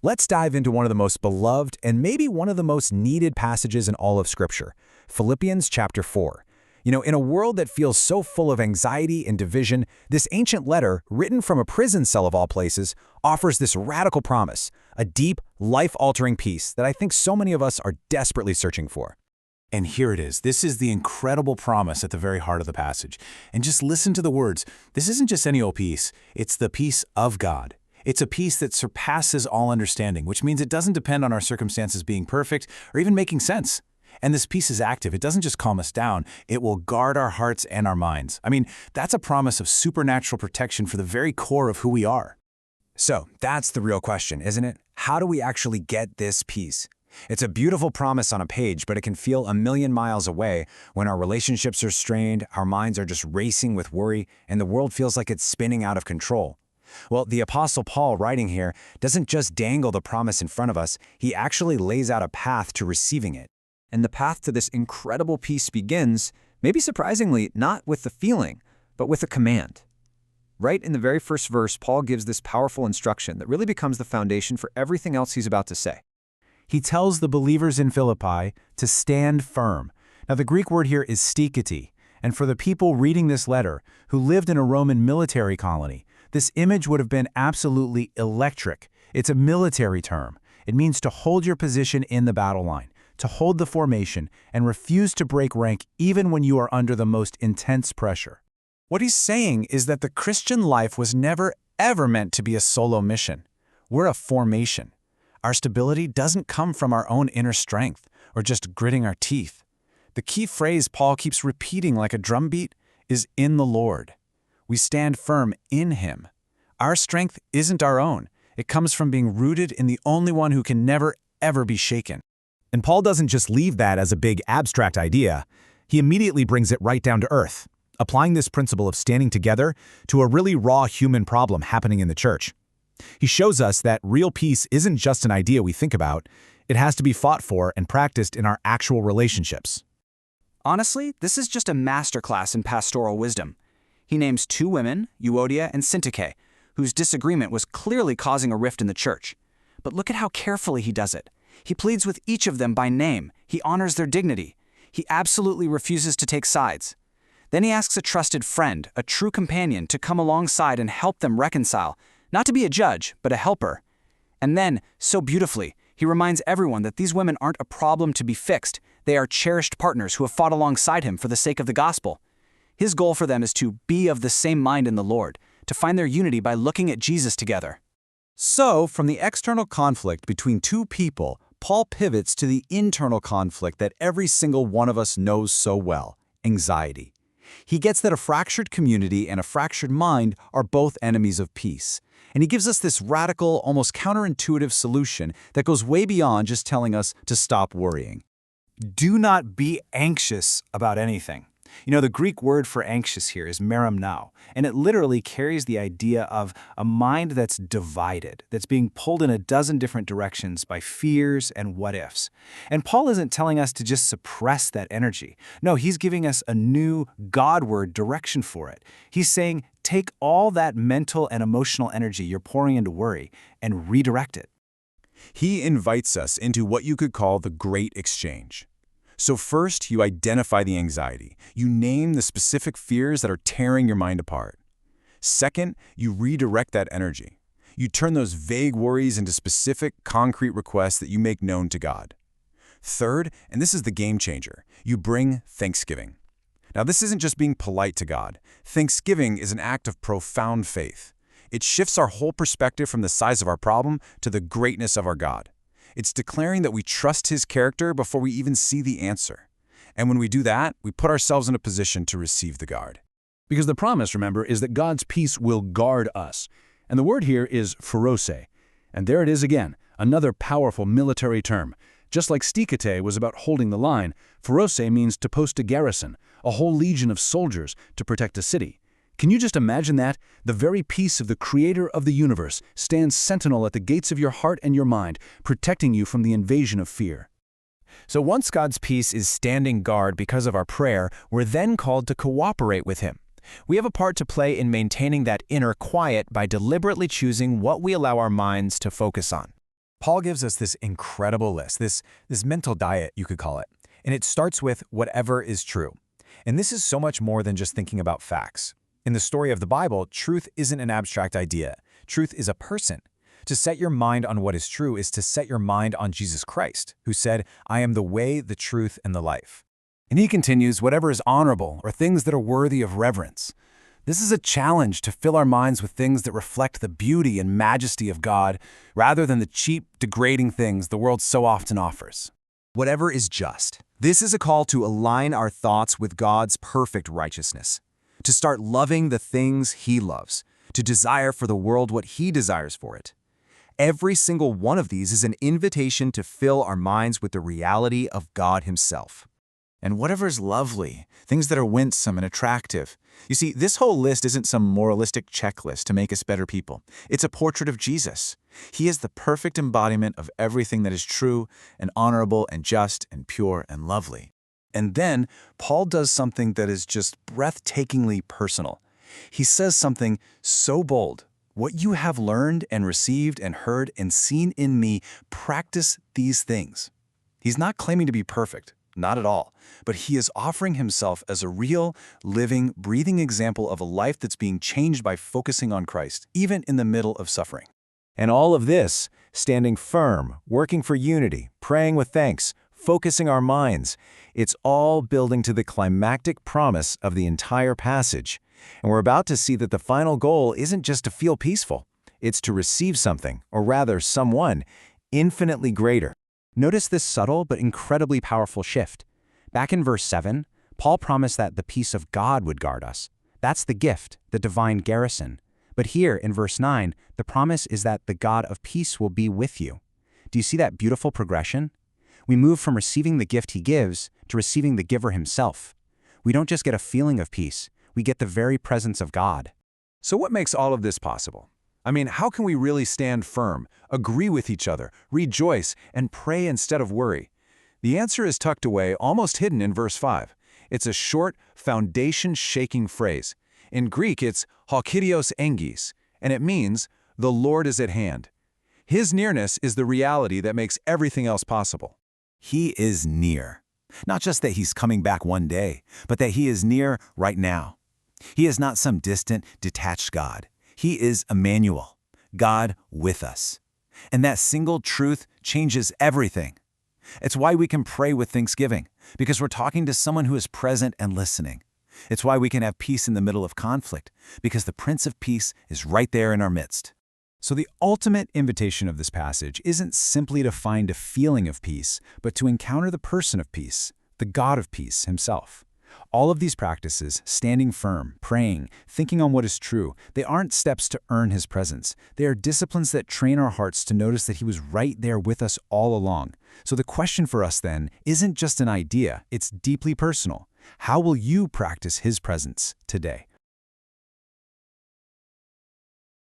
Let's dive into one of the most beloved and maybe one of the most needed passages in all of Scripture, Philippians chapter 4. In a world that feels so full of anxiety and division, this ancient letter, written from a prison cell of all places, offers this radical promise, a deep, life-altering peace that I think so many of us are desperately searching for. And here it is. This is the incredible promise at the very heart of the passage. And just listen to the words. This isn't just any old peace. It's the peace of God. It's a peace that surpasses all understanding, which means it doesn't depend on our circumstances being perfect or even making sense. And this peace is active. It doesn't just calm us down. It will guard our hearts and our minds. That's a promise of supernatural protection for the very core of who we are. So, that's the real question, isn't it? How do we actually get this peace? It's a beautiful promise on a page, but it can feel a million miles away when our relationships are strained, our minds are just racing with worry, and the world feels like it's spinning out of control. Well, the Apostle Paul, writing here, doesn't just dangle the promise in front of us, he actually lays out a path to receiving it. And the path to this incredible peace begins, maybe surprisingly, not with the feeling, but with a command. Right in the very first verse, Paul gives this powerful instruction that really becomes the foundation for everything else he's about to say. He tells the believers in Philippi to stand firm. Now, the Greek word here is stikete, and for the people reading this letter who lived in a Roman military colony, this image would have been absolutely electric. It's a military term. It means to hold your position in the battle line, to hold the formation, and refuse to break rank even when you are under the most intense pressure. What he's saying is that the Christian life was never, ever meant to be a solo mission. We're a formation. Our stability doesn't come from our own inner strength or just gritting our teeth. The key phrase Paul keeps repeating like a drumbeat is "in the Lord." We stand firm in Him. Our strength isn't our own. It comes from being rooted in the only one who can never, ever be shaken. And Paul doesn't just leave that as a big abstract idea. He immediately brings it right down to earth, applying this principle of standing together to a really raw human problem happening in the church. He shows us that real peace isn't just an idea we think about. It has to be fought for and practiced in our actual relationships. Honestly, this is just a masterclass in pastoral wisdom. He names two women, Euodia and Syntyche, whose disagreement was clearly causing a rift in the church. But look at how carefully he does it. He pleads with each of them by name. He honors their dignity. He absolutely refuses to take sides. Then he asks a trusted friend, a true companion, to come alongside and help them reconcile, not to be a judge, but a helper. And then, so beautifully, he reminds everyone that these women aren't a problem to be fixed. They are cherished partners who have fought alongside him for the sake of the gospel. His goal for them is to be of the same mind in the Lord, to find their unity by looking at Jesus together. So, from the external conflict between two people, Paul pivots to the internal conflict that every single one of us knows so well, anxiety. He gets that a fractured community and a fractured mind are both enemies of peace. And he gives us this radical, almost counterintuitive solution that goes way beyond just telling us to stop worrying. Do not be anxious about anything. The Greek word for anxious here is merimnao, and it literally carries the idea of a mind that's divided, that's being pulled in a dozen different directions by fears and what-ifs. And Paul isn't telling us to just suppress that energy. No, he's giving us a new Godward direction for it. He's saying, take all that mental and emotional energy you're pouring into worry and redirect it. He invites us into what you could call the great exchange. So first, you identify the anxiety. You name the specific fears that are tearing your mind apart. Second, you redirect that energy. You turn those vague worries into specific, concrete requests that you make known to God. Third, and this is the game changer, you bring thanksgiving. Now, this isn't just being polite to God. Thanksgiving is an act of profound faith. It shifts our whole perspective from the size of our problem to the greatness of our God. It's declaring that we trust His character before we even see the answer. And when we do that, we put ourselves in a position to receive the guard. Because the promise, remember, is that God's peace will guard us. And the word here is phorose. And there it is again, another powerful military term. Just like stikete was about holding the line, phorose means to post a garrison, a whole legion of soldiers to protect a city. Can you just imagine that? The very peace of the Creator of the universe stands sentinel at the gates of your heart and your mind, protecting you from the invasion of fear. So once God's peace is standing guard because of our prayer, we're then called to cooperate with Him. We have a part to play in maintaining that inner quiet by deliberately choosing what we allow our minds to focus on. Paul gives us this incredible list, this mental diet, you could call it. And it starts with whatever is true. And this is so much more than just thinking about facts. In the story of the Bible, truth isn't an abstract idea. Truth is a person. To set your mind on what is true is to set your mind on Jesus Christ, who said, "I am the way, the truth, and the life." And he continues, whatever is honorable or things that are worthy of reverence. This is a challenge to fill our minds with things that reflect the beauty and majesty of God, rather than the cheap, degrading things the world so often offers. Whatever is just. This is a call to align our thoughts with God's perfect righteousness, to start loving the things He loves, to desire for the world what He desires for it. Every single one of these is an invitation to fill our minds with the reality of God Himself. And whatever is lovely, things that are winsome and attractive. You see, this whole list isn't some moralistic checklist to make us better people. It's a portrait of Jesus. He is the perfect embodiment of everything that is true and honorable and just and pure and lovely. And then Paul does something that is just breathtakingly personal. He says something so bold. What you have learned and received and heard and seen in me, practice these things. He's not claiming to be perfect. Not at all. But he is offering himself as a real, living, breathing example of a life that's being changed by focusing on Christ, even in the middle of suffering. And all of this, standing firm, working for unity, praying with thanks, focusing our minds, it's all building to the climactic promise of the entire passage. And we're about to see that the final goal isn't just to feel peaceful. It's to receive something, or rather someone, infinitely greater. Notice this subtle but incredibly powerful shift. Back in verse 7, Paul promised that the peace of God would guard us. That's the gift, the divine garrison. But here in verse 9, the promise is that the God of peace will be with you. Do you see that beautiful progression? We move from receiving the gift He gives to receiving the giver Himself. We don't just get a feeling of peace, we get the very presence of God. So what makes all of this possible? I mean, how can we really stand firm, agree with each other, rejoice, and pray instead of worry? The answer is tucked away, almost hidden in verse 5. It's a short, foundation-shaking phrase. In Greek, it's halkidios engis, and it means, the Lord is at hand. His nearness is the reality that makes everything else possible. He is near. Not just that He's coming back one day, but that He is near right now. He is not some distant, detached God. He is Emmanuel, God with us. And that single truth changes everything. It's why we can pray with thanksgiving, because we're talking to someone who is present and listening. It's why we can have peace in the middle of conflict, because the Prince of Peace is right there in our midst. So the ultimate invitation of this passage isn't simply to find a feeling of peace, but to encounter the person of peace, the God of peace Himself. All of these practices, standing firm, praying, thinking on what is true, they aren't steps to earn His presence. They are disciplines that train our hearts to notice that He was right there with us all along. So the question for us then isn't just an idea, it's deeply personal. How will you practice His presence today?